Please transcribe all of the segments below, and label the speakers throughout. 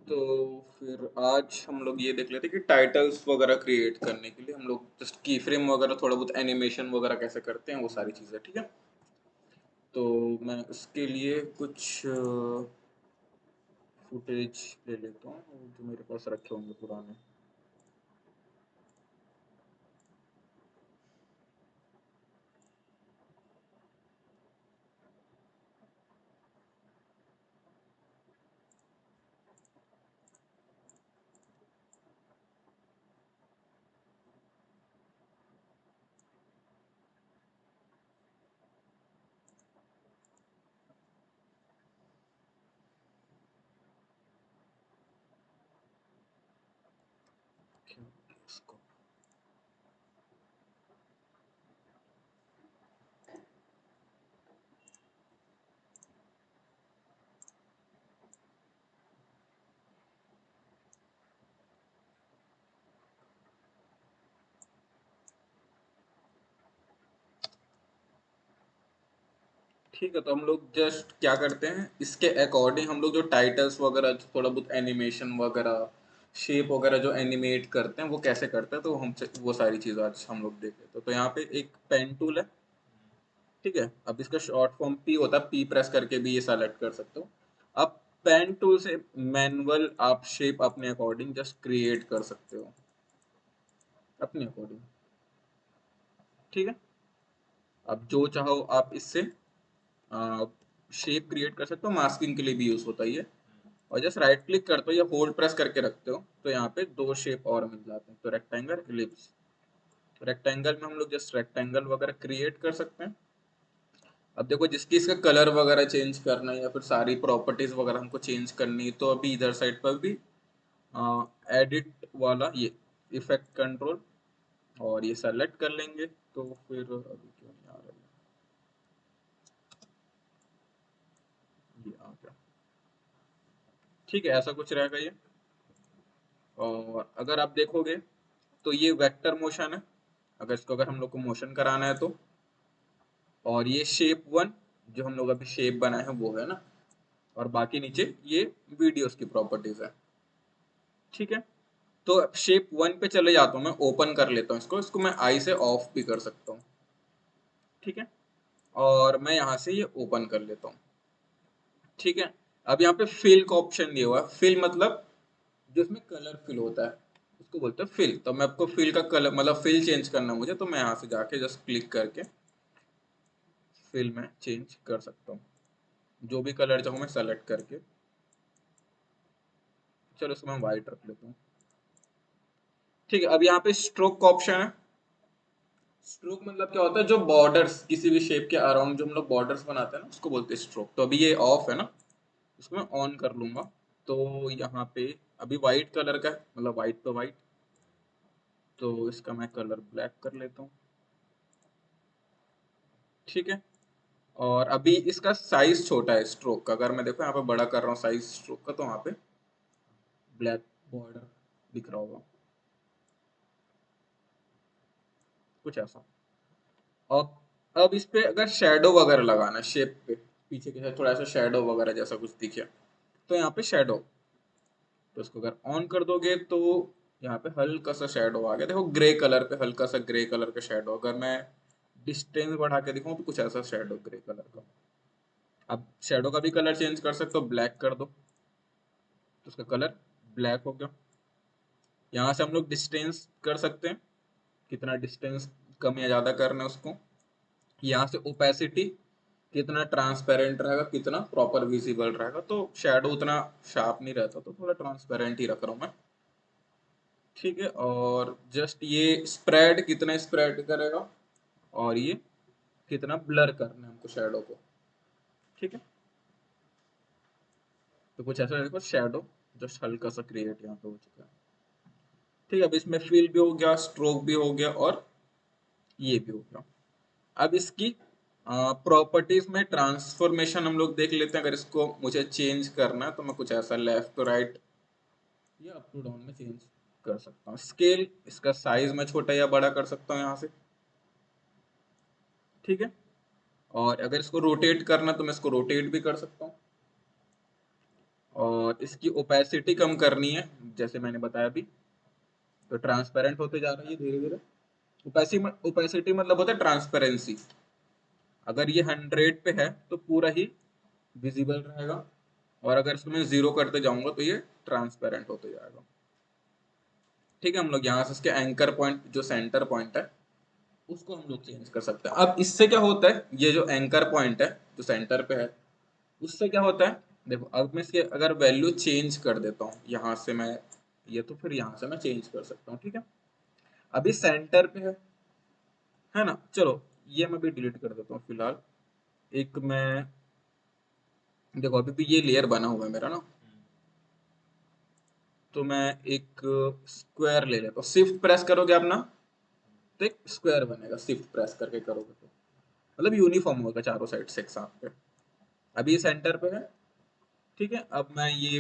Speaker 1: तो फिर आज हम लोग ये देख लेते हैं कि टाइटल्स वगैरह क्रिएट करने के लिए हम लोग जस्ट की फ्रेम वगैरह थोड़ा बहुत एनिमेशन वगैरह कैसे करते हैं वो सारी चीज़ें, ठीक है। तो मैं उसके लिए कुछ फुटेज ले लेता हूँ जो मेरे पास रखे होंगे पुराने। इसको ठीक है, तो हम लोग जस्ट क्या करते हैं इसके अकॉर्डिंग हम लोग जो टाइटल्स वगैरह थोड़ा बहुत एनिमेशन वगैरह शेप वगैरह जो एनिमेट करते हैं वो कैसे करते हैं, तो हमसे वो सारी चीज़ आज हम लोग देख लेते हैं। तो यहाँ पे एक पेन टूल है, ठीक है। अब इसका शॉर्ट फॉर्म पी होता है, पी प्रेस करके भी ये सेलेक्ट कर सकते हो। अब पेन टूल से मैनुअल आप शेप अपने अकॉर्डिंग जस्ट क्रिएट कर सकते हो अपने अकॉर्डिंग, ठीक है। अब जो चाहो आप इससे शेप क्रिएट कर सकते हो, मास्किंग के लिए भी यूज होता है ये। और जस्ट राइट क्लिक करते हो या होल्ड प्रेस करके रखते हो तो यहाँ पे दो शेप और मिल जाते हैं, तो रेक्टेंगल इलिप्स। रेक्टेंगल में हम लोग जस्ट रेक्टेंगल वगैरह क्रिएट कर सकते हैं। अब देखो जिसकी इसका कलर वगैरह चेंज करना है या फिर सारी प्रॉपर्टीज वगैरह हमको चेंज करनी है, तो अभी इधर साइड पर भी एडिट वाला ये इफेक्ट कंट्रोल और ये सेलेक्ट कर लेंगे। तो फिर अभी क्यों नहीं आ रहा है, ये आ गया, ठीक है। ऐसा कुछ रहेगा ये। और अगर आप देखोगे तो ये वेक्टर मोशन है, अगर इसको अगर हम लोग को मोशन कराना है तो। और ये शेप वन जो हम लोग अभी शेप बनाए हैं वो है ना। और बाकी नीचे ये वीडियोस की प्रॉपर्टीज है, ठीक है। तो शेप वन पे चले जाता हूँ, मैं ओपन कर लेता हूँ इसको, इसको मैं आई से ऑफ भी कर सकता हूँ, ठीक है। और मैं यहाँ से ये ओपन कर लेता हूँ, ठीक है। अब यहाँ पे फिल का ऑप्शन दिया हुआ है, फिल मतलब जिसमें कलर फिल होता है उसको बोलते हैं फिल। तो मैं आपको फिल का कलर मतलब फिल चेंज करना है मुझे, तो मैं यहाँ से जाके जस्ट क्लिक करके फिल में चेंज कर सकता हूँ, जो भी कलर चाहूँ मैं सेलेक्ट करके। चलो इसको मैं व्हाइट रख लेता हूँ, ठीक है। अब यहाँ पे स्ट्रोक का ऑप्शन है। स्ट्रोक मतलब क्या होता है, जो बॉर्डर्स किसी भी शेप के अराउंड जो हम लोग बॉर्डर्स बनाते हैं ना उसको बोलते हैं स्ट्रोक। तो अभी ये ऑफ है ना, इसको मैं ऑन कर लूंगा। तो यहाँ पे अभी व्हाइट कलर का है, मतलब व्हाइट पे व्हाइट, तो इसका मैं कलर ब्लैक कर लेता हूँ, ठीक है। और अभी इसका साइज छोटा है स्ट्रोक का, अगर मैं देखो यहाँ पे बड़ा कर रहा हूँ साइज स्ट्रोक का, तो वहाँ पे ब्लैक बॉर्डर दिख रहा होगा, कुछ ऐसा। अब इस पे अगर शेडो वगैरह लगाना है शेप पे, पीछे के साथ थोड़ा सा शेडो वगैरह जैसा कुछ दिखे, तो यहाँ पे शेडो, तो इसको अगर ऑन कर दोगे तो यहाँ पे हल्का सा शेडो आ गया, देखो ग्रे कलर पे हल्का सा ग्रे कलर का शेडो। अगर मैं डिस्टेंस बढ़ा के दिखाऊं तो कुछ ऐसा शेडो ग्रे कलर का। अब शेडो का भी कलर चेंज कर सकते हो, ब्लैक कर दो तो उसका कलर ब्लैक हो गया। यहाँ से हम लोग डिस्टेंस कर सकते हैं, कितना डिस्टेंस कम या ज़्यादा करना है उसको। यहाँ से ओपेसिटी कितना ट्रांसपेरेंट रहेगा, कितना प्रॉपर विजिबल रहेगा। तो शेडो उतना शार्प नहीं रहता तो थोड़ा ट्रांसपेरेंट ही रख रहा हूँ मैं, ठीक है। और जस्ट ये स्प्रेड कितना स्प्रेड करेगा और ये कितना ब्लर करना है हमको शेडो को, ठीक है। तो कुछ ऐसा देखो शेडो जस्ट हल्का सा क्रिएट यहाँ पे हो चुका है, ठीक है। अब इसमें फिल भी हो गया, स्ट्रोक भी हो गया और ये भी हो गया। अब इसकी प्रॉपर्टीज में ट्रांसफॉर्मेशन हम लोग देख लेते हैं। अगर इसको मुझे चेंज करना है तो मैं कुछ ऐसा लेफ्ट टू राइट या अप टू डाउन में चेंज कर सकता हूँ। स्केल इसका साइज मैं छोटा या बड़ा कर सकता हूँ यहाँ से, ठीक है। और अगर इसको रोटेट करना तो मैं इसको रोटेट भी कर सकता हूँ। और अब इसकी ओपेसिटी कम करनी है, जैसे मैंने बताया अभी, तो ट्रांसपेरेंट होते जा रहा है धीरे धीरे। ओपेसिटी मतलब होता है ट्रांसपेरेंसी। अगर ये 100 पे है तो पूरा ही विजिबल रहेगा, और अगर इसको मैं 0 करते जाऊंगा तो ये ट्रांसपेरेंट होते जाएगा। ठीक है, हम लोग यहाँ से इसके एंकर पॉइंट, जो सेंटर पॉइंट है, उसको हम लोग चेंज कर सकते हैं। अब इससे क्या होता है, ये जो एंकर पॉइंट है जो सेंटर पे है, उससे क्या होता है, देखो अब मैं इसके अगर वैल्यू चेंज कर देता हूँ यहाँ से मैं, ये तो फिर यहाँ से मैं चेंज कर सकता हूँ। ठीक है, अभी सेंटर पे है ना। चलो ये मैं भी डिलीट कर देता हूँ फिलहाल। एक मैं, देखो अभी भी ये लेयर बना हुआ है मेरा ना, तो मैं एक स्क्वायर ले लेता हूँ। शिफ्ट प्रेस करोगे आप ना, तो एक स्क्वायर बनेगा, शिफ्ट प्रेस करके करोगे तो, मतलब यूनिफॉर्म होगा चारों साइड से एक साथ पे। अभी ये सेंटर पे है। ठीक है, अब मैं ये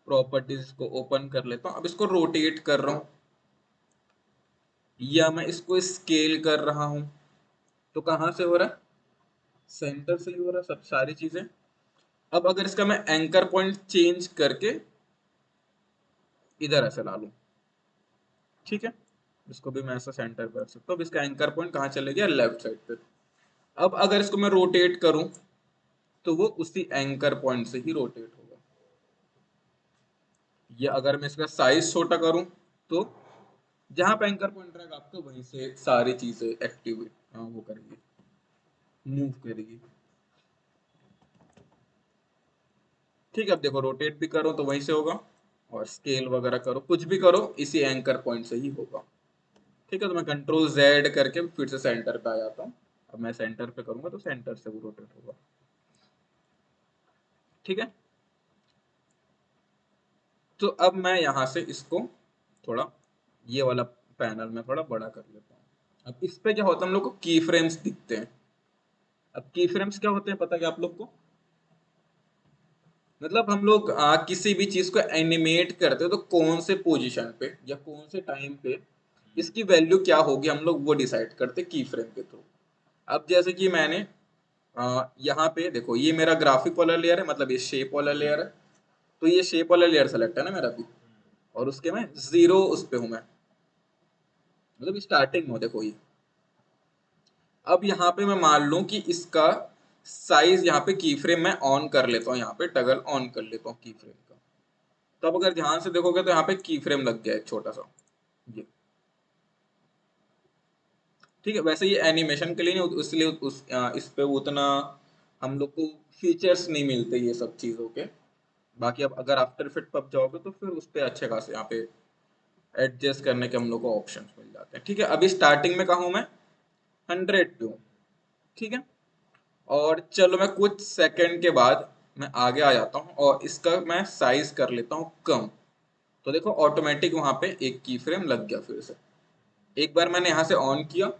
Speaker 1: प्रॉपर्टीज को ओपन कर लेता हूँ। अब इसको रोटेट कर रहा हूँ, या मैं इसको स्केल कर रहा हूँ, तो कहाँ से हो रहा है, सेंटर से ही हो रहा है सब सारी चीजें। अब अगर इसका मैं एंकर पॉइंट चेंज करके इधर ऐसे ला लूं, ठीक है, इसको भी मैं ऐसा सेंटर पे रख सकता हूँ। अब इसका एंकर पॉइंट कहाँ चले गया, लेफ्ट साइड पे। अब अगर इसको मैं रोटेट करूं, तो वो उसी एंकर पॉइंट से ही रोटेट होगा। या अगर मैं इसका साइज छोटा करूं, तो जहां पे एंकर पॉइंट रहेगा आपको वहीं से सारी चीजें एक्टिवेट, हाँ वो करेगी, मूव करेगी। ठीक है, अब देखो रोटेट भी करो तो वहीं से होगा, और स्केल वगैरह करो, कुछ भी करो इसी एंकर पॉइंट से ही होगा। ठीक है, तो मैं कंट्रोल जेड करके फिर से सेंटर पे आ जाता हूँ। अब मैं सेंटर पे करूंगा तो सेंटर से वो रोटेट होगा। ठीक है, तो अब मैं यहाँ से इसको थोड़ा, ये वाला पैनल में थोड़ा बड़ा कर लेता हूँ। अब इस पे क्या होता है, हम लोग को की फ्रेम्स दिखते हैं। अब की फ्रेम्स क्या होते हैं पता क्या आप लोग को, मतलब हम लोग किसी भी चीज को एनिमेट करते हो तो कौन से पोजीशन पे या कौन से टाइम पे इसकी वैल्यू क्या होगी, हम लोग वो डिसाइड करते की फ्रेम के थ्रू। अब जैसे कि मैंने यहाँ पे देखो, ये मेरा ग्राफिक वाला लेयर है, मतलब ये शेप वाला लेयर है, तो ये शेप वाला लेयर सेलेक्ट है ना मेरा भी, और उसके मैं 0 उस पे हूँ मैं, मतलब स्टार्टिंग में हो, देखो ये। अब यहाँ पे मैं मान लूं कि इसका साइज, यहाँ पे की फ्रेम मैं ऑन कर लेता हूँ, यहाँ पे टगल ऑन कर लेता हूँ की फ्रेम का। तब अगर ध्यान से देखोगे तो यहाँ पे की फ्रेम लग गया है छोटा सा, ये। ठीक है, वैसे ये एनिमेशन के लिए नहीं, इसलिए इस पे उतना हम लोग को फीचर्स नहीं मिलते ये सब चीजों के। बाकी अब अगर आफ्टर इफेक्ट पर जाओगे तो फिर उस पे अच्छे खासे यहाँ पे एडजस्ट करने के हम लोग को ऑप्शंस मिल जाते हैं। ठीक है, अभी स्टार्टिंग में कहा हूँ मैं, 100 पे हूँ। ठीक है, और चलो मैं कुछ सेकंड के बाद मैं आगे आ जाता हूँ और इसका मैं साइज कर लेता हूँ कम। तो देखो ऑटोमेटिक वहां पे एक की फ्रेम लग गया फिर से। एक बार मैंने यहाँ से ऑन किया,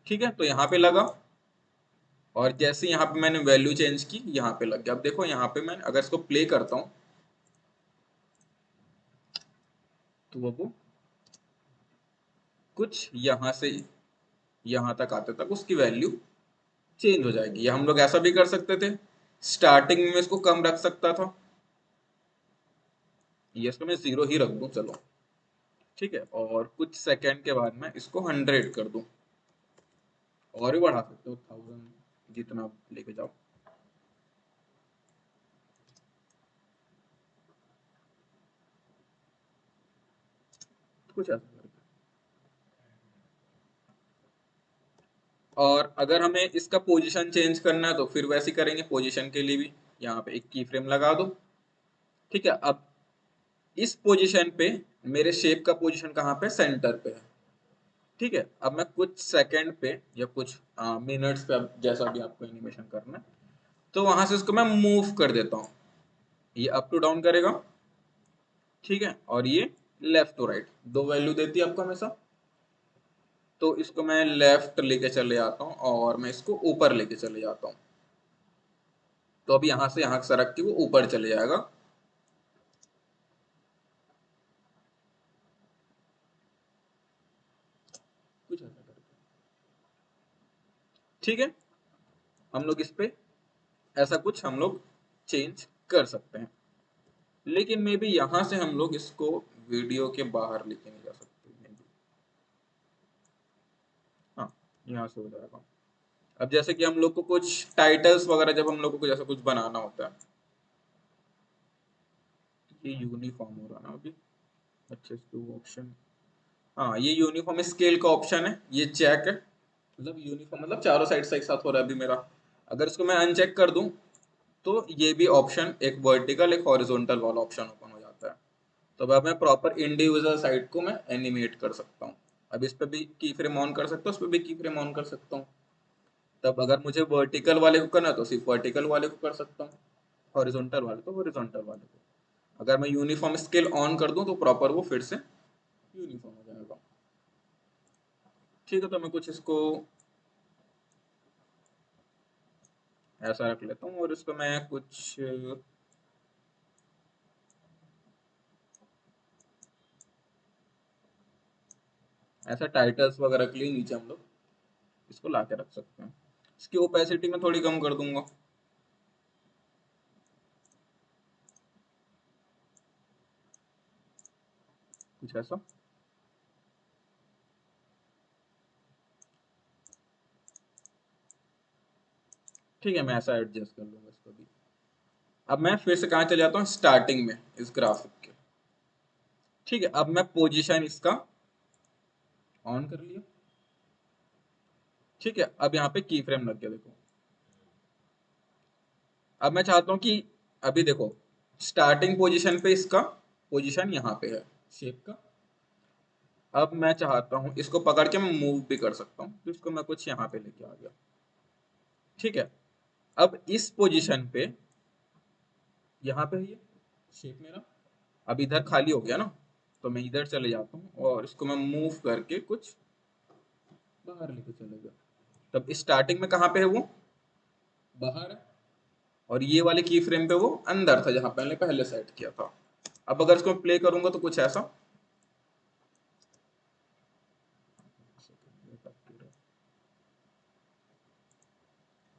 Speaker 1: ठीक है, तो यहाँ पे लगा, और जैसे यहाँ पे मैंने वैल्यू चेंज की यहाँ पे लग गया। अब देखो यहाँ पे मैं अगर इसको प्ले करता हूँ, तो वो कुछ यहाँ से यहाँ तक आते तक उसकी वैल्यू चेंज हो जाएगी। या हम लोग ऐसा भी कर सकते थे, स्टार्टिंग में इसको कम रख सकता था, ये इसको मैं 0 ही रख दूं चलो। ठीक है, और कुछ सेकंड के बाद मैं इसको 100 कर दूं, और भी बढ़ा सकते हो 1000, जितना आप लेके जाओ। कुछ ऐसा करके। और अगर हमें इसका पोजीशन चेंज करना है तो फिर वैसे ही करेंगे, पोजीशन के लिए भी यहाँ पे एक की फ्रेम लगा दो। ठीक है, अब इस पोजीशन पे मेरे शेप का पोजीशन कहाँ पे, सेंटर पे है। ठीक है, अब मैं कुछ सेकंड पे या कुछ मिनट्स पे, अब जैसा भी आपको एनिमेशन करना है, तो वहां से इसको मैं मूव कर देता हूँ। ये अप टू डाउन करेगा, ठीक है, और ये लेफ्ट टू राइट, दो वैल्यू देती है आपको हमेशा। तो इसको मैं लेफ्ट लेके चले जाता हूँ और मैं इसको ऊपर लेके चले जाता हूँ, तो अब यहाँ से यहाँ सरक के वो ऊपर चले जाएगा। कुछ ऐसा करके, ठीक है, हम लोग इस पे ऐसा कुछ हम लोग चेंज कर सकते हैं। लेकिन मे बी यहाँ से हम लोग इसको वीडियो के बाहर लेके नहीं जा सकते maybe। हाँ, यहाँ से हो जाएगा। अब जैसे कि हम लोग को कुछ टाइटल्स वगैरह जब हम लोग को कुछ ऐसा कुछ बनाना होता है, ये यूनिफॉर्म हो रहा ना अभी। अच्छा, इसको ऑप्शन, हाँ ये यूनिफॉर्म स्केल का ऑप्शन है, ये चेक है, मतलब यूनिफॉर्म मतलब चारों साइड से एक साथ हो रहा है अभी मेरा। अगर इसको मैं अनचेक कर दूं तो ये भी ऑप्शन एक वर्टिकल एक हॉरिजॉन्टल वाला ऑप्शन ओपन हो जाता है। तो अब मैं प्रॉपर इंडिविजुअल साइड को मैं एनिमेट कर सकता हूँ। अब इस पे भी की फ्रेम ऑन कर सकता हूँ, उस पे भी की फ्रेम ऑन कर सकता हूँ। तब अगर मुझे वर्टिकल वाले को करना है तो सिर्फ वर्टिकल वाले को कर सकता हूँ, हॉरिजॉन्टल वाले तो हॉरिजॉन्टल वाले को। अगर मैं यूनिफॉर्म स्केल ऑन कर दूं तो प्रॉपर वो फिर से यूनिफॉर्म हो जाएगा। ठीक है, तो मैं कुछ इसको ऐसा रख लेता हूँ और इसको मैं कुछ ऐसा टाइटल्स वगैरह के लिए नीचे हम लोग इसको ला के रख सकते हैं। इसकी ओपेसिटी में थोड़ी कम कर दूंगा। कुछ ऐसा। ठीक है, मैं ऐसा एडजस्ट कर लूंगा इसको भी। अब मैं फिर से कहाँ चले जाता हूँ, स्टार्टिंग में इस ग्राफिक के। ठीक है, अब मैं पोजीशन इसका ऑन कर लिया। ठीक है, अब यहाँ पे की फ्रेम लग गया देखो। अब मैं चाहता हूँ कि अभी देखो स्टार्टिंग पोजीशन पे इसका पोजीशन यहाँ पे है शेप का। अब मैं चाहता हूँ इसको पकड़ के मैं मूव भी कर सकता हूँ, तो इसको मैं कुछ यहाँ पे लेके आ गया। ठीक है, अब इस पोजीशन पे यहाँ पे है ये शेप मेरा। अब इधर खाली हो गया ना, तो मैं इधर चले जाता हूँ और इसको मैं मूव करके कुछ बाहर लेके चले गया। तब स्टार्टिंग में कहाँ पे है वो, बाहर है। और ये वाले की फ्रेम पे वो अंदर था जहाँ पहले पहले सेट किया था। अब अगर इसको प्ले करूंगा तो कुछ ऐसा।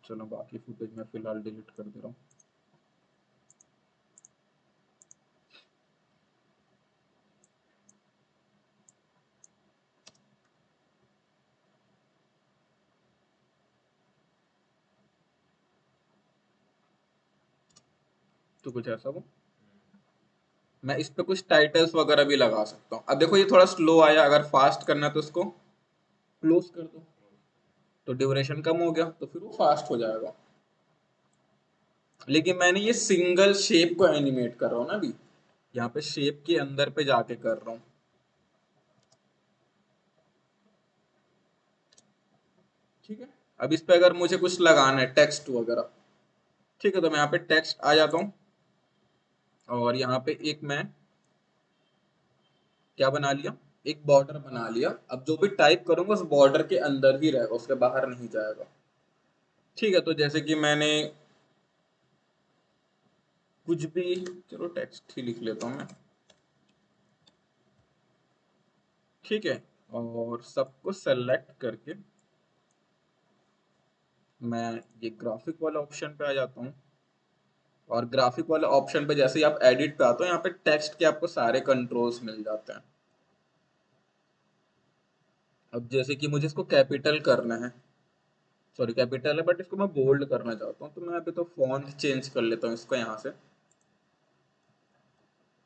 Speaker 1: चलो बाकी फुटेज मैं फिलहाल डिलीट कर दे रहा हूँ। तो कुछ ऐसा वो मैं इस पे कुछ टाइटल्स वगैरह भी लगा सकता हूँ। अब देखो ये थोड़ा स्लो आया, अगर फास्ट करना है तो इसको क्लोज कर दो, तो ड्यूरेशन कम हो गया, तो फिर वो फास्ट हो जाएगा। लेकिन मैंने ये सिंगल शेप को एनिमेट कर रहा हूँ ना अभी, यहाँ पे शेप के अंदर पे जाके कर रहा हूँ। ठीक है, अब इस पे अगर मुझे कुछ लगाना है टेक्स्ट वगैरह, ठीक है, तो मैं यहाँ पे टेक्स्ट आ जाता हूँ और यहाँ पे एक मैं क्या बना लिया, एक बॉर्डर बना लिया। अब जो भी टाइप करूंगा उस बॉर्डर के अंदर ही रहेगा, उसके बाहर नहीं जाएगा। ठीक है, तो जैसे कि मैंने कुछ भी, चलो टेक्स्ट ही लिख लेता हूँ मैं। ठीक है, और सबको सेलेक्ट करके मैं ये ग्राफिक वाला ऑप्शन पे आ जाता हूँ। और ग्राफिक वाले ऑप्शन पे जैसे ही आप एडिट पे आते हो, यहाँ पे टेक्स्ट के आपको सारे कंट्रोल्स मिल जाते हैं। अब जैसे कि मुझे इसको कैपिटल करना है, सॉरी कैपिटल है बट इसको मैं बोल्ड करना चाहता हूँ, तो मैं अभी तो फॉन्ट चेंज कर लेता हूँ इसको यहाँ से।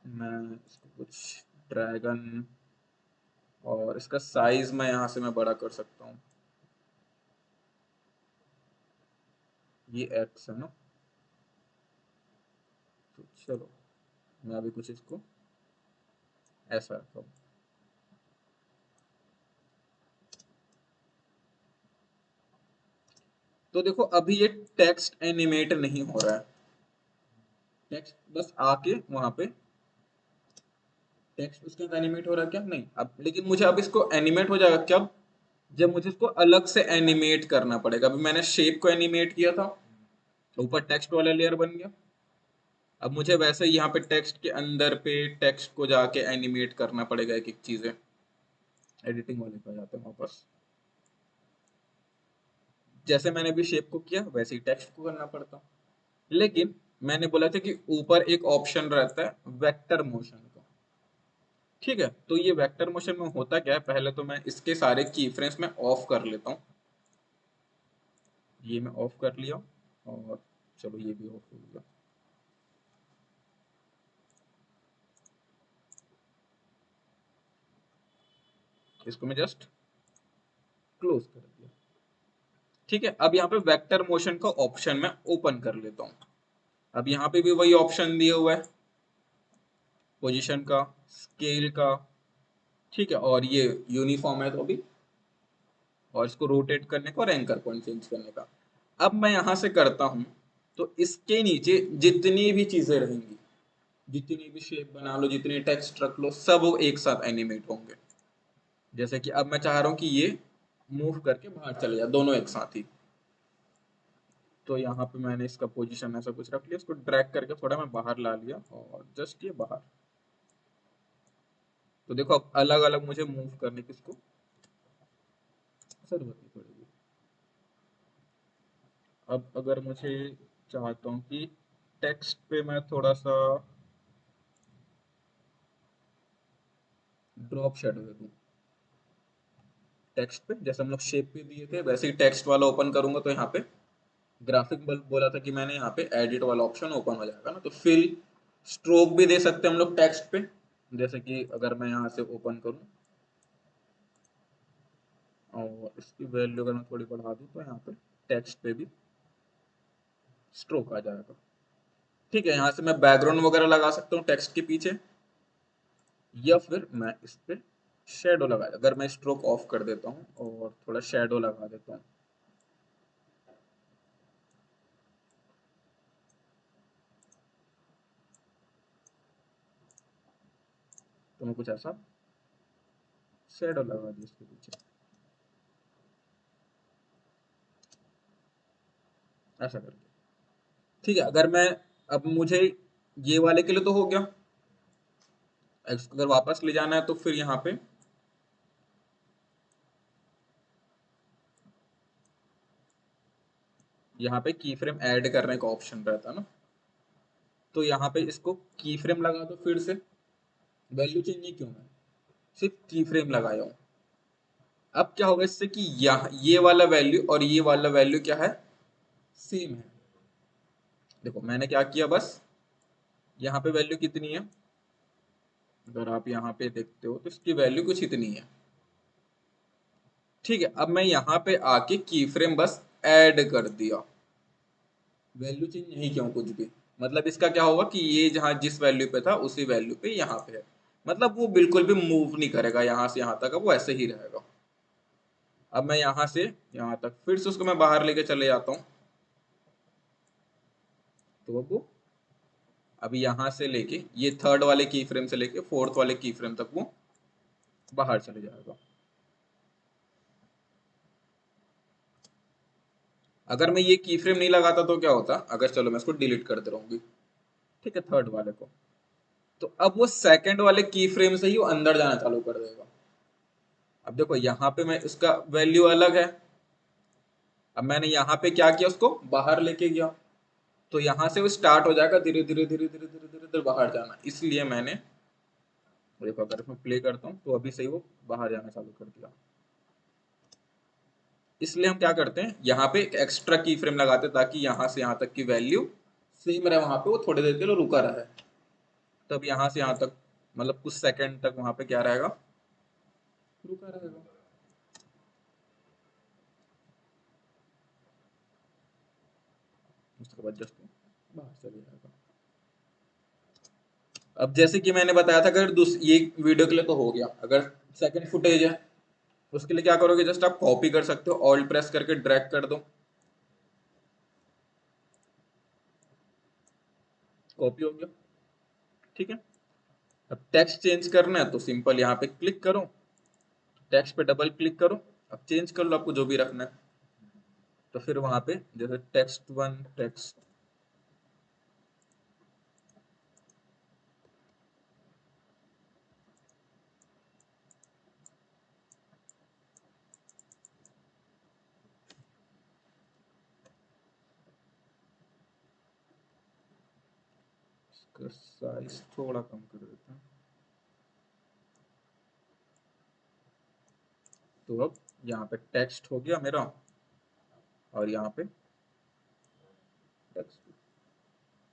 Speaker 1: मैं इसको कुछ ड्रैगन, और इसका साइज मैं यहाँ से मैं बड़ा कर सकता हूँ। ये एक्स है ना, तो चलो मैं अभी कुछ इसको ऐसा रखता हूँ। तो देखो अभी ये टेक्स्ट एनिमेट नहीं हो रहा है, टेक्स्ट बस आके वहां पे टेक्स्ट उसके अंदर एनिमेट हो रहा है क्या, नहीं। अब लेकिन मुझे अब इसको एनिमेट हो जाएगा कब, जब मुझे इसको अलग से एनिमेट करना पड़ेगा। अभी मैंने शेप को एनिमेट किया था, ऊपर टेक्स्ट वाला लेयर बन गया। अब मुझे वैसे ही यहाँ पे टेक्स्ट के अंदर पे टेक्स्ट को जाके एनिमेट करना पड़ेगा एक एक चीजें। एडिटिंग वाले पे आ जाते हैं वापस। जैसे मैंने भी शेप को किया वैसे ही टेक्स्ट को करना पड़ता। लेकिन मैंने बोला था कि ऊपर एक ऑप्शन रहता है वेक्टर मोशन का। ठीक है, तो ये वेक्टर मोशन में होता क्या है, पहले तो मैं इसके सारे की फ्रेम्स में ऑफ कर लेता हूँ। ये मैं ऑफ कर लिया, और चलो ये भी ऑफ हो गया। इसको मैं जस्ट क्लोज कर दिया। ठीक है, अब यहाँ पे वेक्टर मोशन का ऑप्शन मैं ओपन कर लेता हूँ। अब यहाँ पे भी वही ऑप्शन दिया हुआ है, पोजीशन का, स्केल का। ठीक है, और ये यूनिफॉर्म है तो अभी, और इसको रोटेट करने का और एंकर पॉइंट चेंज करने का। अब मैं यहाँ से करता हूँ, तो इसके नीचे जितनी भी चीजें रहेंगी, जितनी भी शेप बना लो, जितनी टेक्स्ट रख लो, सब वो एक साथ एनिमेट होंगे। जैसे कि अब मैं चाह रहा हूँ कि ये मूव करके बाहर चले जाए, दोनों एक साथ ही। तो यहाँ पे मैंने इसका पोजीशन ऐसा कुछ रख लिया, इसको ड्रैग करके थोड़ा मैं बाहर ला लिया, और जस्ट ये बाहर। तो देखो अब अलग अलग मुझे मूव करने की इसको जरूरत नहीं पड़ेगी। अब अगर मुझे चाहता हूँ कि टेक्स्ट पे मैं थोड़ा सा ड्रॉप शेडो दे दूँ, टेक्स्ट पे जैसे हम लोग शेप पे दिए थे वैसे ही टेक्स्ट वाला ओपन करूंगा, तो यहाँ पे ग्राफिक बल्ब बोला था कि मैंने, यहाँ पे एडिट वाला ऑप्शन ओपन हो जाएगा ना। तो फिल स्ट्रोक भी दे सकते हैं हम लोग टेक्स्ट पे, जैसे कि अगर मैं यहाँ से ओपन करूँ और इसकी वैल्यू अगर मैं थोड़ी बढ़ा दूँ, तो यहाँ पे टेक्स्ट पे भी स्ट्रोक आ जाएगा। ठीक है, यहाँ से मैं बैकग्राउंड वगैरह लगा सकता हूँ टेक्स्ट के पीछे, या फिर मैं इस पे शेडो लगा, अगर मैं स्ट्रोक ऑफ कर देता हूँ और थोड़ा शेडो लगा देता हूँ, तो मैं कुछ ऐसा शेडो लगा दी इसके पीछे, ऐसा करके। ठीक है, अगर मैं, अब मुझे ये वाले के लिए तो हो गया, अगर वापस ले जाना है तो फिर यहाँ पे की फ्रेम ऐड करने का ऑप्शन रहता है ना। तो यहाँ पे इसको की फ्रेम लगा दो, फिर से वैल्यू चेंज नहीं, क्यों मैं सिर्फ की फ्रेम लगाया हूँ। अब क्या होगा इससे कि यहाँ ये वाला वैल्यू और ये वाला वैल्यू क्या है, सेम है। देखो मैंने क्या किया, बस यहाँ पे वैल्यू कितनी है, अगर आप यहाँ पे देखते हो तो इसकी वैल्यू कुछ इतनी है। ठीक है, अब मैं यहाँ पे आके की फ्रेम बस ऐड कर दिया, वैल्यू चेंज नहीं किया कुछ भी। मतलब इसका क्या होगा कि ये जहाँ जिस वैल्यू पे था उसी वैल्यू पे यहाँ पे है, मतलब वो बिल्कुल भी मूव नहीं करेगा यहाँ से यहाँ तक, वो ऐसे ही रहेगा। अब मैं यहाँ से यहाँ तक फिर से उसको मैं बाहर लेके चले जाता हूँ, तो वो अभी यहाँ से लेके ये थर्ड वाले की फ्रेम से लेके फोर्थ वाले की फ्रेम तक वो बाहर चले जाएगा। अगर मैं ये की फ्रेम नहीं लगाता तो क्या होता, अगर चलो मैं इसको डिलीट करते रहूंगी, ठीक है, थर्ड वाले को, तो अब वो सेकंड वाले की फ्रेम से ही वो अंदर जाना चालू कर देगा। अब देखो यहाँ पे मैं उसका वैल्यू अलग है, अब मैंने यहाँ पे क्या किया, उसको बाहर लेके गया, तो यहाँ से वो स्टार्ट हो जाएगा धीरे धीरे धीरे धीरे धीरे धीरे धीरे बाहर जाना। इसलिए मैंने, देखो अगर इसमें प्ले करता हूँ तो अभी से ही वो बाहर जाना चालू कर दिया। इसलिए हम क्या करते हैं, यहाँ पे एक एक्स्ट्रा की फ्रेम लगाते हैं, ताकि यहाँ से यहाँ तक की वैल्यू सेम रहे, वहां पे वो थोड़ी देर के लिए रुका रहे। तब यहाँ से यहाँ तक, मतलब कुछ सेकंड तक वहां पे क्या रहेगा, रुका रहेगा। उसके बाद जस्ट बाहर चले जाएगा। अब जैसे कि मैंने बताया था, अगर ये वीडियो के लिए तो हो गया, अगर सेकंड फुटेज है उसके लिए क्या करोगे, जस्ट आप कॉपी कर सकते हो, ऑल्ट प्रेस करके ड्रैग कर दो, कॉपी हो गया। ठीक है, अब टेक्स्ट चेंज करना है तो सिंपल यहाँ पे क्लिक करो, टेक्स्ट पे डबल क्लिक करो, अब चेंज कर लो आपको जो भी रखना है। तो फिर वहां पे जैसे टेक्स्ट वन, टेक्स्ट, इसका साइज थोड़ा कम कर देते हैं। तो अब यहाँ पे टेक्स्ट हो गया मेरा, और यहाँ पे टेक्स्ट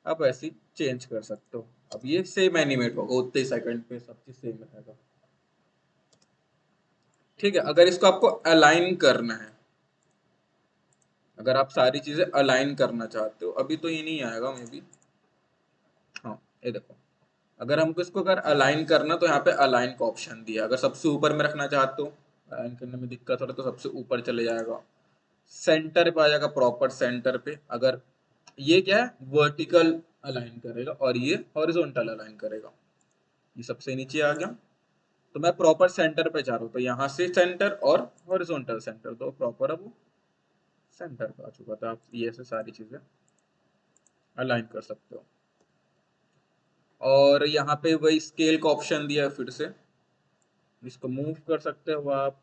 Speaker 1: आप ऐसे ही चेंज कर सकते हो। अब ये सेम एनिमेट होगा, उतने सेकंड पे सब चीज सेम रहेगा। ठीक है, अगर इसको आपको अलाइन करना है, अगर आप सारी चीजें अलाइन करना चाहते हो, अभी तो ये नहीं आएगा मे बी, हाँ ये देखो, अगर हमको इसको अगर अलाइन करना तो यहाँ पे अलाइन का ऑप्शन दिया। अगर सबसे ऊपर में रखना चाहते हो, अलाइन करने में दिक्कत हो रहा है, तो सबसे ऊपर चले जाएगा, सेंटर पे आ जाएगा, प्रॉपर सेंटर पे। अगर ये क्या है, वर्टिकल अलाइन करेगा, और ये हॉरिजॉन्टल अलाइन करेगा। ये सबसे नीचे आ गया, तो मैं प्रॉपर सेंटर पे जा रहा हूँ, तो यहाँ से सेंटर और हॉरिजॉन्टल सेंटर, तो प्रॉपर अब सेंटर पे आ चुका था। आप ये से सारी चीजें अलाइन कर सकते हो। और यहाँ पे वही स्केल का ऑप्शन दिया है फिर से, इसको मूव कर सकते हो आप।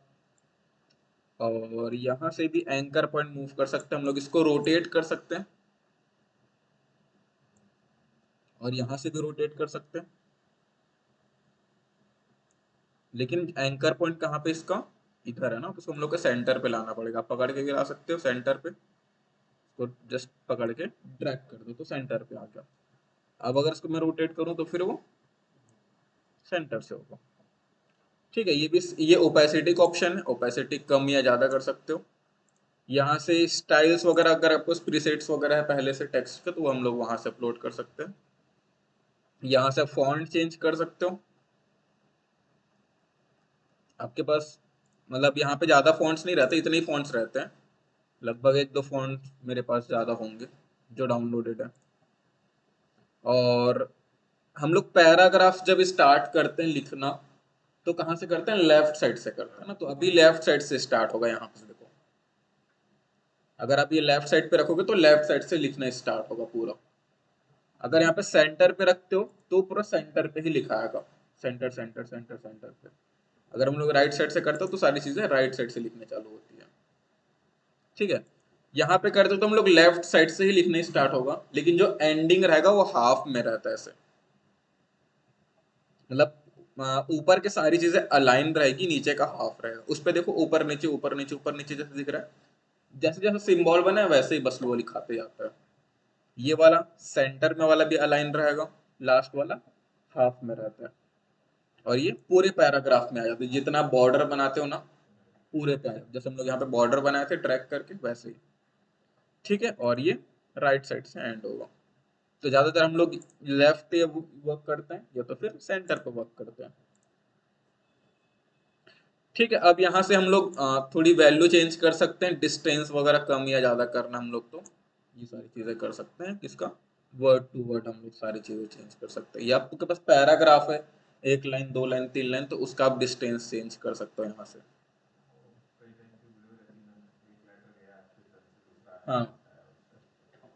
Speaker 1: और यहाँ से भी एंकर पॉइंट मूव कर सकते हैं हम लोग, इसको रोटेट कर सकते हैं, और यहाँ से भी रोटेट कर सकते हैं। लेकिन एंकर पॉइंट कहाँ पे इसका, इधर है ना, तो उसको हम लोग को सेंटर पे लाना पड़ेगा। आप पकड़ के भी ला सकते हो सेंटर पे, इसको जस्ट पकड़ के ड्रैग कर दो तो सेंटर पे आ गया। अब अगर इसको मैं रोटेट करूँ तो फिर वो सेंटर से होगा। ठीक है, ये भी, ये ओपेसिटी का ऑप्शन है, ओपेसिटी कम या ज्यादा कर सकते हो। यहाँ से स्टाइल्स वगैरह, अगर आपको प्रीसेट्स वगैरह है पहले से टेक्स्ट के, तो वो हम लोग वहां से अपलोड कर सकते हैं। यहाँ से फॉन्ट चेंज कर सकते हो आपके पास, मतलब यहाँ पे ज्यादा फॉन्ट्स नहीं रहते, इतने ही फॉन्ट्स रहते हैं, लगभग एक दो फॉन्ट मेरे पास ज्यादा होंगे जो डाउनलोडेड है। और हम लोग पैराग्राफ जब स्टार्ट करते हैं लिखना, तो कहाँ से करते हैं, लेफ्ट साइड से करते हैं ना। तो अभी लेफ्ट साइड से स्टार्ट होगा, यहाँ पे देखो, अगर आप ये लेफ्ट साइड पे रखोगे तो लेफ्ट साइड से लिखना स्टार्ट होगा पूरा। अगर यहाँ पे सेंटर पे रखते हो तो पूरा सेंटर पे ही लिखा आएगा, सेंटर सेंटर सेंटर सेंटर पे। अगर हम लोग राइट साइड से करते हो तो सारी चीजें राइट साइड से लिखने चालू होती है। ठीक है, यहाँ पे करते हो तो हम लोग लेफ्ट साइड से ही लिखने स्टार्ट होगा, लेकिन जो एंडिंग रहेगा वो हाफ में रहता है ऐसे, मतलब ऊपर के सारी चीजें अलाइन रहेगी, नीचे का हाफ रहेगा। उस पे देखो, ऊपर नीचे ऊपर नीचे ऊपर नीचे जैसे दिख रहा है, जैसे जैसे सिंबल बना है वैसे ही बस वो लिखाते जाता है। ये वाला सेंटर में वाला भी अलाइन रहेगा, लास्ट वाला हाफ में रहता है। और ये पूरे पैराग्राफ में आ जाते हैं, जितना बॉर्डर बनाते हो ना पूरे पैराग्राफ, जैसे हम लोग यहाँ पे बॉर्डर बनाए थे ट्रैक करके, वैसे ही। ठीक है, और ये राइट साइड से एंड होगा। तो ज्यादातर हम लोग लेफ्ट पे वर्क करते हैं, या तो फिर सेंटर पे वर्क करते हैं। ठीक है, अब यहाँ से हम लोग थोड़ी वैल्यू चेंज कर सकते हैं, डिस्टेंस वगैरह कम या ज्यादा करना हम लोग, तो ये सारी चीजें कर सकते हैं। किसका, वर्ड टू वर्ड हम लोग सारी चीजें चेंज कर सकते हैं। या आपके पास पैराग्राफ है, एक लाइन दो लाइन तीन लाइन, तो उसका आप डिस्टेंस चेंज कर सकते हो यहाँ से। हाँ,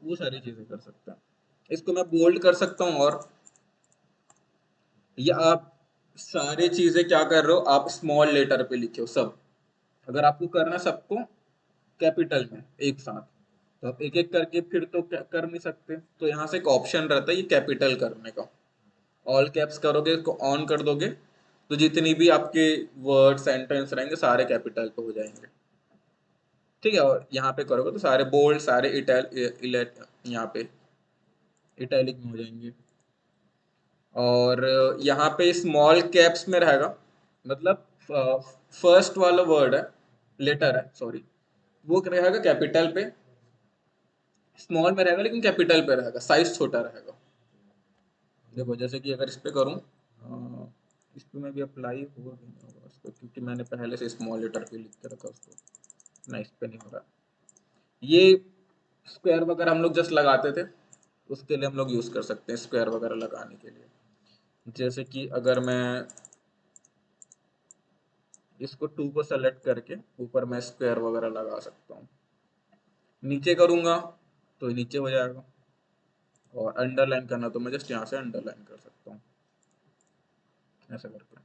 Speaker 1: वो सारी चीजें कर सकते हैं। इसको मैं बोल्ड कर सकता हूँ, और या आप सारी चीजें क्या कर रहे हो, आप स्मॉल लेटर पे लिखे हो सब। अगर आपको करना सबको कैपिटल में एक साथ, तो आप एक एक करके फिर तो कर नहीं सकते, तो यहाँ से एक ऑप्शन रहता है ये कैपिटल करने का। ऑल कैप्स करोगे, इसको ऑन कर दोगे, तो जितनी भी आपके वर्ड सेंटेंस रहेंगे सारे कैपिटल पे हो जाएंगे। ठीक है, और यहाँ पे करोगे तो सारे बोल्ड, सारे यहाँ पे इटैलिक में हो जाएंगे। और यहाँ पे स्मॉल कैप्स में रहेगा, मतलब फर्स्ट वाला वर्ड है, लेटर है सॉरी, वो रहेगा कैपिटल पे। स्मॉल में रहेगा लेकिन कैपिटल पे रहेगा, साइज छोटा रहेगा। देखो जैसे कि अगर इस पे करूँ, इस पे में भी अप्लाई होगा कि नहीं होगा इस पे, क्योंकि मैंने पहले से स्मॉल लेटर पे लिख के रखा उसको। नहीं, इस पे नहीं हो रहा। ये स्क्वायर वगैरह हम लोग जस्ट लगाते थे, उसके लिए हम लोग यूज कर सकते हैं स्क्वायर वगैरह लगाने के लिए। जैसे कि अगर मैं इसको टू को सेलेक्ट करके ऊपर मैं स्क्वायर वगैरह लगा सकता हूँ। नीचे करूंगा तो नीचे हो जाएगा, और अंडरलाइन करना तो मैं जस्ट यहाँ से अंडरलाइन कर सकता हूँ, ऐसा करके।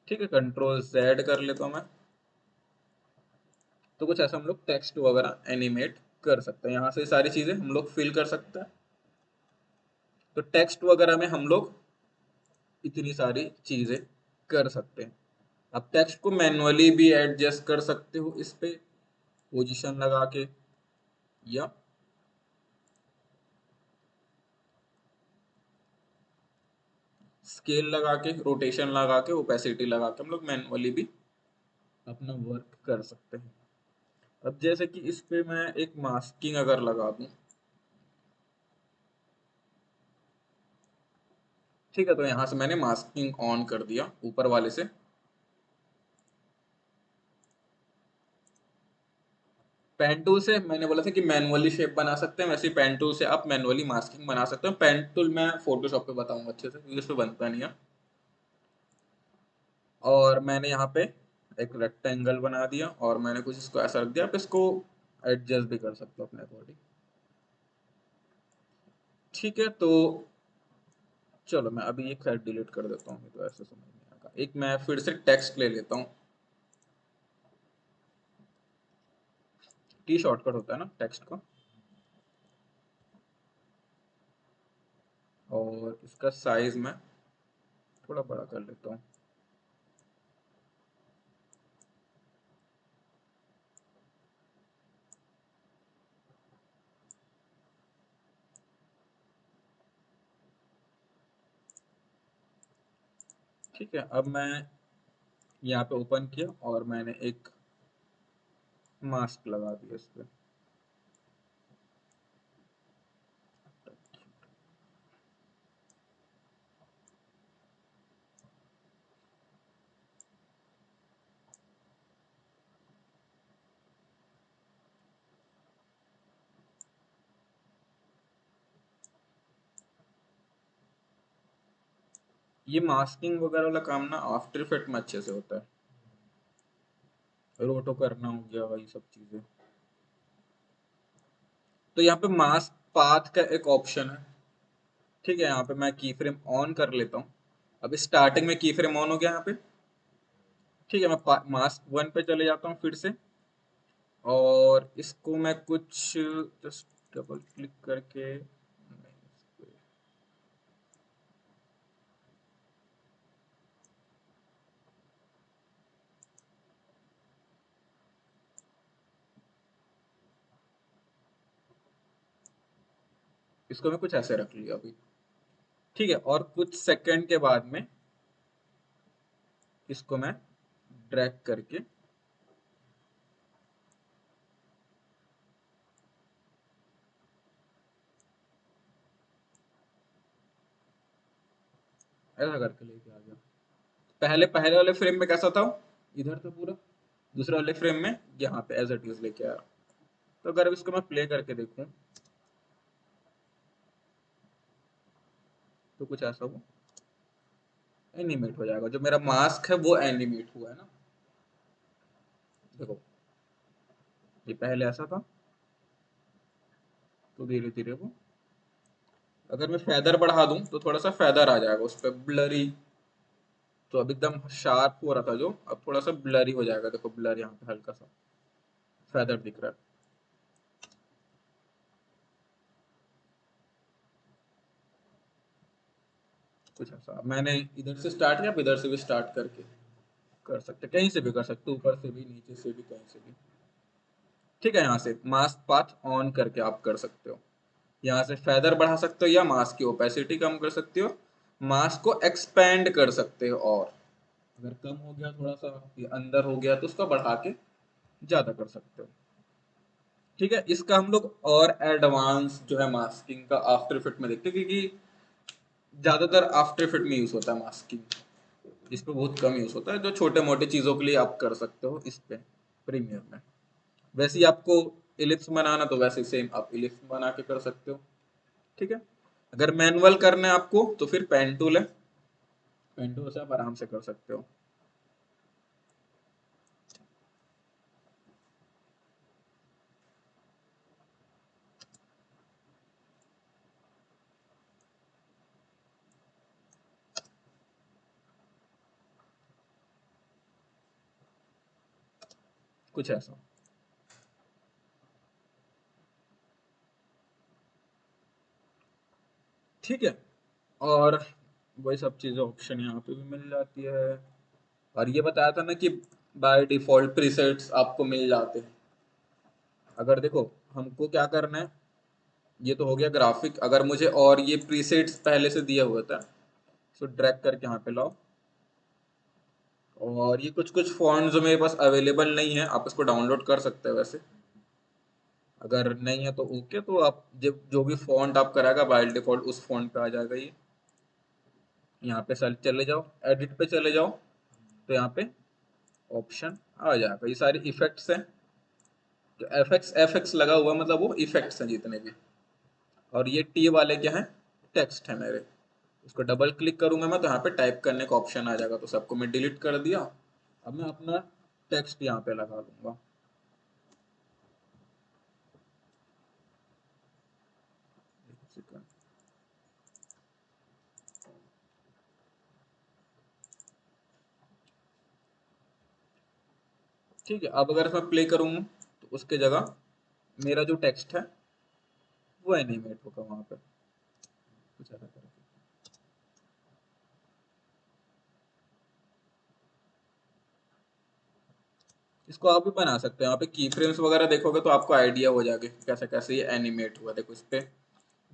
Speaker 1: ठीक है, कंट्रोल जेड कर लेता हूँ मैं। तो कुछ ऐसा हम लोग टेक्स्ट वगैरह एनिमेट कर सकते हैं। यहाँ से सारी चीजें हम लोग फिल कर सकते हैं। तो टेक्स्ट वगैरह में हम लोग इतनी सारी चीजें कर सकते हैं। अब टेक्स्ट को मैन्युअली भी एडजस्ट कर सकते हो इस पे पोजीशन लगा के, या स्केल लगा के, रोटेशन लगा के, ओपेसिटी लगा के हम लोग मैन्युअली भी अपना वर्क कर सकते हैं। अब जैसे कि इस पे मैं एक मास्किंग अगर लगा दूं, ठीक है, तो यहां से मैंने मास्किंग ऑन कर दिया ऊपर वाले से। पेन टूल से मैंने बोला था कि मैनुअली शेप बना सकते हैं, वैसे ही पेन टूल से आप मैनुअली मास्किंग बना सकते हो। पेन टूल मैं फोटोशॉप पे बताऊंगा अच्छे से, क्योंकि इस पे बनता नहीं है। और मैंने यहाँ पे एक रेक्टेंगल बना दिया और मैंने कुछ इसको ऐसा रख दिया। आप इसको एडजस्ट भी कर सकते हो अपने अकॉर्डिंग। ठीक है, तो चलो मैं अभी ये खैर डिलीट कर देता हूँ, तो ऐसे समझ नहीं आएगा। एक मैं फिर से टेक्स्ट ले लेता हूँ। टी शॉर्टकट होता है ना टेक्स्ट का। और इसका साइज मैं थोड़ा बड़ा कर लेता हूँ। ठीक है, अब मैं यहाँ पे ओपन किया और मैंने एक मास्क लगा दिया इस पे। ये मास्किंग वगैरह वाला काम ना आफ्टर इफेक्ट में अच्छे से होता है। रोटो करना हो गया, वही सब चीजें। तो यहाँ पे मास्क पाथ का एक ऑप्शन है। ठीक है, यहाँ पे मैं की फ्रेम ऑन कर लेता हूँ। अब स्टार्टिंग में की फ्रेम ऑन हो गया यहाँ पे। ठीक है, मैं मास्क वन पे चले जाता हूँ फिर से। और इसको मैं कुछ जस्ट डबल क्लिक करके, इसको मैं कुछ ऐसे रख लिया अभी। ठीक है, और कुछ सेकंड के बाद में इसको मैं ड्रैग करके ऐसा करके लेके आ गया। पहले पहले वाले फ्रेम में कैसा था, इधर था पूरा। दूसरे वाले फ्रेम में यहाँ पे एज इट इज लेके आया। तो अगर इसको मैं प्ले करके देखूं तो कुछ ऐसा हो, एनिमेट हो जाएगा। जो मेरा मास्क है वो एनिमेट हुआ है ना, देखो। ये पहले ऐसा था, तो धीरे धीरे वो, अगर मैं फेदर बढ़ा दूं तो थोड़ा सा फेदर आ जाएगा उस पर ब्लरी। तो अब एकदम शार्प हो रहा था जो, अब थोड़ा सा ब्लरी हो जाएगा। देखो ब्लर यहाँ पे हल्का सा फेदर दिख रहा है। कुछ ऐसा मैंने इधर से स्टार्ट किया, अब इधर से भी स्टार्ट करके कर सकते, कहीं से भी कर सकते, ऊपर से भी, नीचे से भी, कहीं से भी। ठीक है, यहाँ से मास्क पाथ ऑन करके आप कर सकते हो। यहाँ से फेदर बढ़ा सकते हो या मास्क की ओपेसिटी कम कर सकते हो। मास्क को एक्सपेंड कर सकते हो, और अगर कम हो गया थोड़ा सा या अंदर हो गया तो उसको बढ़ा के ज्यादा कर सकते हो। ठीक है, इसका हम लोग और एडवांस जो है मास्किंग का आफ्टर इफेक्ट में देखते हैं, क्योंकि ज्यादातर आफ्टर इफेक्ट में यूज होता है मास्किंग। इस पे बहुत कम यूज होता है। जो छोटे मोटे चीजों के लिए आप कर सकते हो इस पे प्रीमियर में। वैसे ही आपको इलिप्स बनाना तो वैसे सेम आप इलिप्स बना के कर सकते हो। ठीक है, अगर मैनुअल करना है आपको तो फिर पेन टूल है, पेन टूल से आप आराम से कर सकते हो। कुछ ऐसा। ठीक है। और वही सब चीजें ऑप्शन यहाँ पे भी मिल जाती है। और ये बताया था ना कि बाय डिफॉल्ट प्रीसेट्स आपको मिल जाते हैं। अगर देखो हमको क्या करना है, ये तो हो गया ग्राफिक। अगर मुझे और ये प्रीसेट्स पहले से दिया हुआ था, तो ड्रैग करके यहाँ पे लाओ। और ये कुछ कुछ फॉन्ट्स जो मेरे पास अवेलेबल नहीं है, आप इसको डाउनलोड कर सकते हैं वैसे। अगर नहीं है तो ओके, तो आप जब जो भी फॉन्ट आप कराएगा बाय डिफॉल्ट उस फॉन्ट पे आ जाएगा ये। यहाँ पे सर चले जाओ, एडिट पे चले जाओ, तो यहाँ पे ऑप्शन आ जाएगा। ये सारे इफेक्ट्स हैं, तो एफएक्स एफएक्स लगा हुआ मतलब वो इफेक्ट्स हैं जितने भी। और ये टी वाले क्या है, टेक्स्ट है मेरे। इसको डबल क्लिक करूंगा मैं तो यहाँ पे टाइप करने का ऑप्शन आ जाएगा, तो सबको मैं डिलीट कर दिया। अब मैं अपना टेक्स्ट यहाँ पे लगा लूंगा। एक सेकंड। ठीक है, अब अगर मैं प्ले करूंगा तो उसके जगह मेरा जो टेक्स्ट है वो एनिमेट होगा वहां पे कुछ ऐसा करके। इसको आप भी बना सकते हैं, यहाँ पे की फ्रेम्स वगैरह देखोगे तो आपको आइडिया हो जाएगा कि कैसे कैसे ये एनिमेट हुआ। देखो इस पे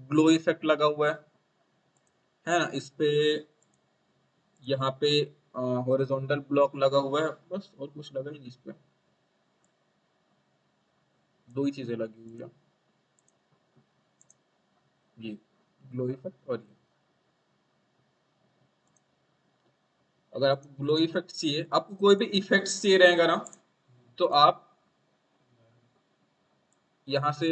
Speaker 1: ग्लो इफेक्ट लगा हुआ है ना, इस पे यहाँ पे हॉरिजॉन्टल ब्लॉक लगा हुआ है, बस और कुछ लगा ही नहीं इस पे। दो ही चीजें लगी हुई है, ये ग्लो इफेक्ट और ये। अगर आपको ग्लो इफेक्ट चाहिए, आपको कोई भी इफेक्ट चाहिए रहेगा ना, तो आप यहाँ से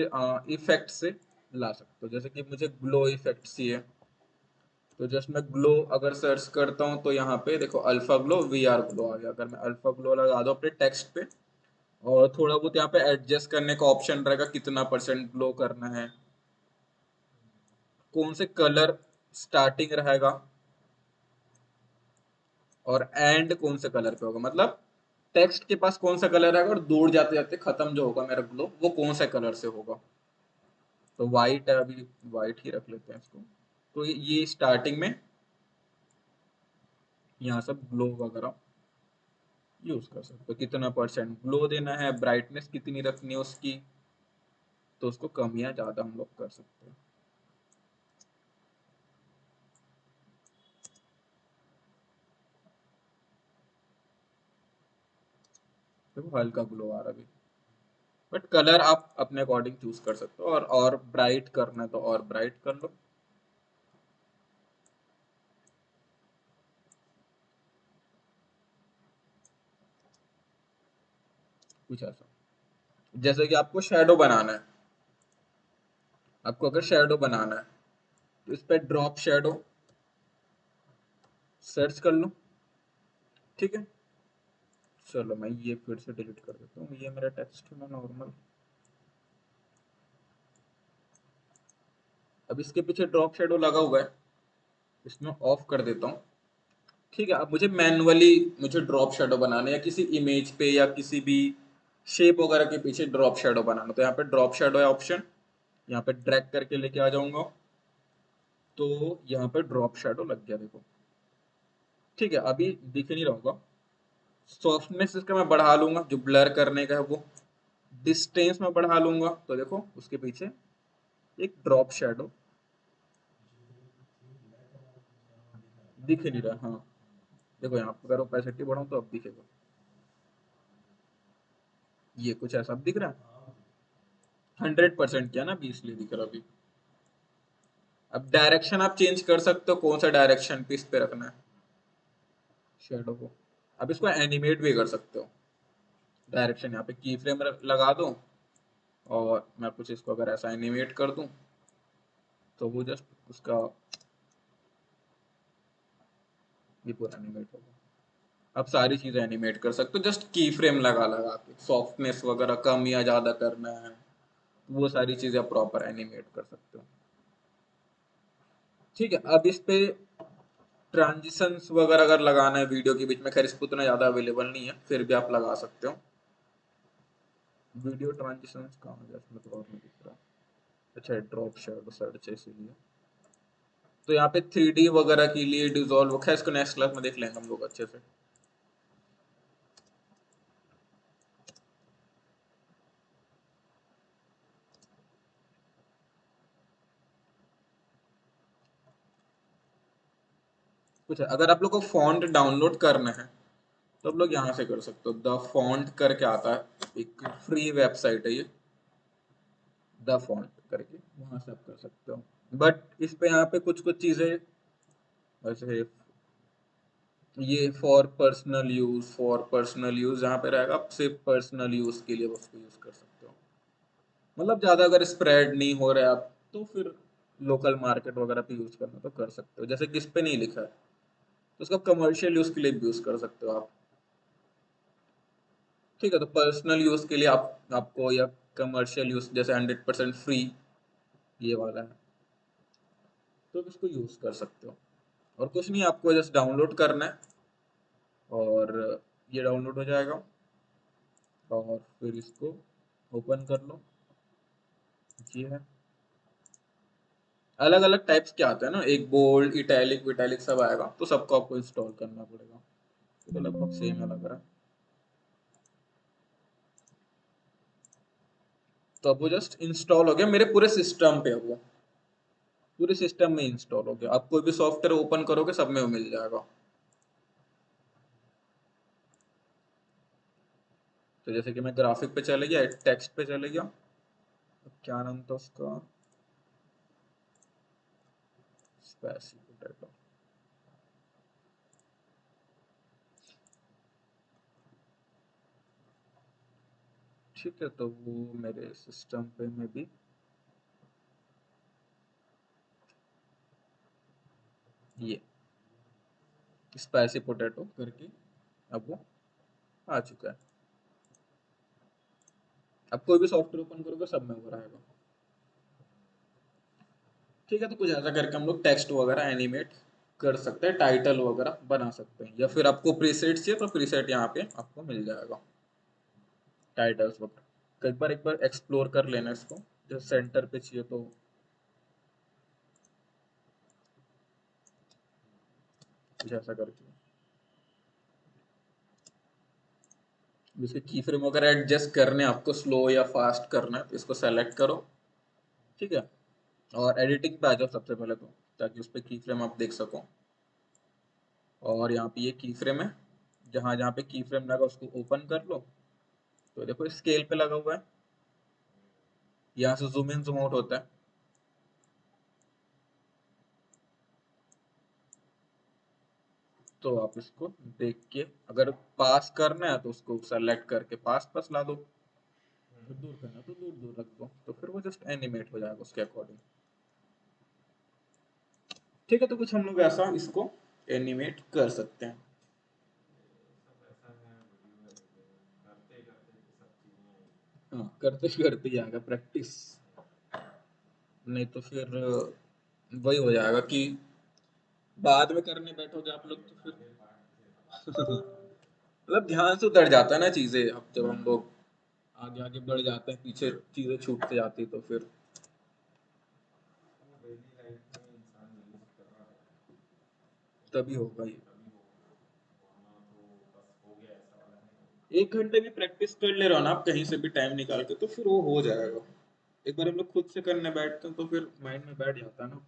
Speaker 1: इफेक्ट से ला सकते हो। जैसे कि मुझे ग्लो इफेक्ट चाहिए, तो जस्ट मैं ग्लो अगर सर्च करता हूँ तो यहाँ पे देखो अल्फा ग्लो वी आर ग्लो आ गया। अगर मैं अल्फा ग्लो लगा दूँ अपने टेक्स्ट पे, और थोड़ा बहुत यहाँ पे एडजस्ट करने का ऑप्शन रहेगा, कितना परसेंट ग्लो करना है, कौन से कलर स्टार्टिंग रहेगा और एंड कौन से कलर पे होगा। मतलब टेक्स्ट के पास कौन सा कलर रहेगा और दूर जाते जाते खत्म जो होगा मेरा ग्लो वो कौन से कलर से होगा। तो वाइट है, अभी वाइट ही रख लेते हैं इसको। तो ये स्टार्टिंग में यहाँ सब ग्लो वगैरह यूज कर सकते हो, कितना परसेंट ग्लो देना है, ब्राइटनेस कितनी रखनी है उसकी, तो उसको कम या ज्यादा हम लोग कर सकते हैं। देखो हल्का ग्लो आ रहा है, बट कलर आप अपने अकॉर्डिंग चूज कर सकते हो। और ब्राइट करना है तो और ब्राइट कर लो। कुछ ऐसा, जैसे कि आपको शेडो बनाना है, आपको अगर शेडो बनाना है तो इस पे ड्रॉप शेडो सर्च कर लो। ठीक है, चलो मैं ये फिर से डिलीट कर देता हूँ, ये मेरा टेक्स्ट है नॉर्मल। अब इसके पीछे ड्रॉप शेडो लगा हुआ है, इसमें ऑफ कर देता हूँ। ठीक है, अब मुझे मैनुअली मुझे ड्रॉप शेडो बनाना है, या किसी इमेज पे या किसी भी शेप वगैरह के पीछे ड्रॉप शेडो बनाना, तो यहाँ पे ड्रॉप शेडो है ऑप्शन, यहाँ पे ड्रैग करके लेके आ जाऊंगा, तो यहाँ पे ड्रॉप शेडो लग गया देखो। ठीक है, अभी दिख नहीं रहा होगा। सॉफ्टनेस इसका मैं बढ़ा लूंगा, जो ब्लर करने का है वो। डिस्टेंस में बढ़ा लूंगा, तो देखो उसके पीछे एक ड्रॉप शेडो दिख नहीं रहा। हाँ देखो, यहाँ पर अगर ओपेसिटी बढ़ाऊं तो अब दिखेगा, ये कुछ ऐसा अब दिख रहा है। 100% किया ना अभी, इसलिए दिख रहा अभी। अब डायरेक्शन आप चेंज कर सकते हो, कौन सा डायरेक्शन पे इस पे रखना है शेडो को। अब इसको एनिमेट भी कर सकते हो। डायरेक्शन यहाँ पे की फ्रेम लगा दो, और मैं कुछ इसको अगर ऐसा एनिमेट कर दूं, तो वो जस्ट उसका ये पूरा एनिमेट होगा। आप सारी चीजें एनिमेट कर सकते हो, जस्ट की फ्रेम लगा लगा के। सॉफ्टनेस वगैरह कम या ज्यादा करना है, वो सारी चीजें आप प्रॉपर एनिमेट कर सकते हो। ठीक है, अब इस पे ट्रांजिशंस वगैरह अगर लगाना है वीडियो के बीच में, खैर इस पे उतना ज्यादा अवेलेबल नहीं है, फिर भी आप लगा सकते हो। वीडियो ट्रांजिशंस कहाँ है, इसमें तो और नहीं दिख रहा। अच्छा, ड्रॉप शेडो सर्च है इसीलिए। तो यहाँ पे 3D वगैरह के लिए डिजोल्व है, इसको नेक्स्ट क्लास में देख लेंगे हम लोग अच्छे से। कुछ है, अगर आप लोग को फॉन्ट डाउनलोड करना है तो आप लोग यहाँ से कर सकते हो, द फॉन्ट करके आता है, एक फ्री वेबसाइट है ये, द फॉन्ट करके, वहां से आप कर सकते हो। बट इस पे यहाँ पे कुछ कुछ चीजें वैसे, ये फॉर पर्सनल यूज जहाँ पे रहेगा, आप सिर्फ पर्सनल यूज के लिए उसको यूज कर सकते हो। मतलब ज्यादा अगर स्प्रेड नहीं हो रहा है आप, तो फिर लोकल मार्केट वगैरह पे यूज करना तो कर सकते हो। जैसे किस पे नहीं लिखा है तो उसका कमर्शियल यूज के लिए भी यूज कर सकते हो आप। ठीक है, तो पर्सनल यूज के लिए आपको, या कमर्शियल यूज जैसे 100% फ्री ये वाला है, तो आप इसको यूज कर सकते हो। और कुछ नहीं, आपको जस्ट डाउनलोड करना है, और ये डाउनलोड हो जाएगा, और फिर इसको ओपन कर लो। ये है, अलग अलग टाइप्स के आते हैं ना, एक बोल्ड, इटैलिक विटैलिक सब आएगा, तो सबको आपको इंस्टॉल करना पड़ेगा। तो लगभग सेम है लग रहा है। तो अब वो जस्ट इंस्टॉल हो गया मेरे पूरे सिस्टम पे, अब वो पूरे सिस्टम में इंस्टॉल हो गया। आप कोई भी सॉफ्टवेयर ओपन करोगे सब में वो मिल जाएगा। तो जैसे कि मैं ग्राफिक पे चले गया, टेक्स्ट पे चले गया, क्या नाम था उसका, स्पाइसी पोटैटो। ठीक है, तो वो मेरे सिस्टम पे में भी ये स्पाइसी पोटैटो करके अब वो आ चुका है। अब कोई भी सॉफ्टवेयर ओपन करोगे सब में वो रहेगा। ठीक है, तो कुछ ऐसा करके हम लोग टेक्स्ट वगैरह एनिमेट कर सकते हैं, टाइटल वगैरह बना सकते हैं, या फिर आपको प्रीसेट चाहिए तो प्रीसेट यहाँ पे आपको मिल जाएगा, टाइटल्स वगैरह। एक बार एक्सप्लोर कर लेना इसको, जो सेंटर पे चाहिए तो कुछ ऐसा करके। इसके की फ्रेम वगैरह एडजस्ट करने, आपको स्लो या फास्ट करना है तो इसको सेलेक्ट करो। ठीक है, और एडिटिंग पे आ जाओ सबसे पहले तो, ताकि उस पर की फ्रेम आप देख सको। और यहाँ पे ये की फ्रेम है, जहाँ जहाँ पे की फ्रेम लगा उसको ओपन कर लो। तो देखो स्केल पे लगा हुआ है, यहाँ से जूम इन जूम आउट होता है। तो आप इसको देख के, अगर पास करना है तो उसको सेलेक्ट करके पास पास ला दो, तो दूर करना तो दूर दूर रख दो, तो फिर वो जस्ट एनिमेट हो जाएगा उसके अकॉर्डिंग। ठीक है, तो कुछ हम लोग ऐसा इसको एनिमेट कर सकते हैं। हाँ, करते करते ही आएगा प्रैक्टिस, नहीं तो फिर वही हो जाएगा कि बाद में करने बैठोगे आप लोग तो फिर मतलब ध्यान से उतर जाता है ना चीजें। अब जब हम लोग आगे आगे बढ़ जाते हैं, पीछे चीजें छूटते जाती, तो फिर तभी होगा ये। 1 घंटे की प्रैक्टिस कर ले रहो ना आप, कहीं से भी टाइम निकाल के, तो फिर वो हो जाएगा। एक बार हम लोग खुद से करने बैठते हैं तो फिर माइंड में बैठ जाता है ना।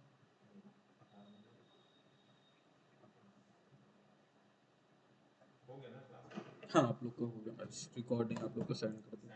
Speaker 1: हाँ, आप लोग को हो गया, मैं रिकॉर्डिंग आप लोग को सेंड कर दूँ।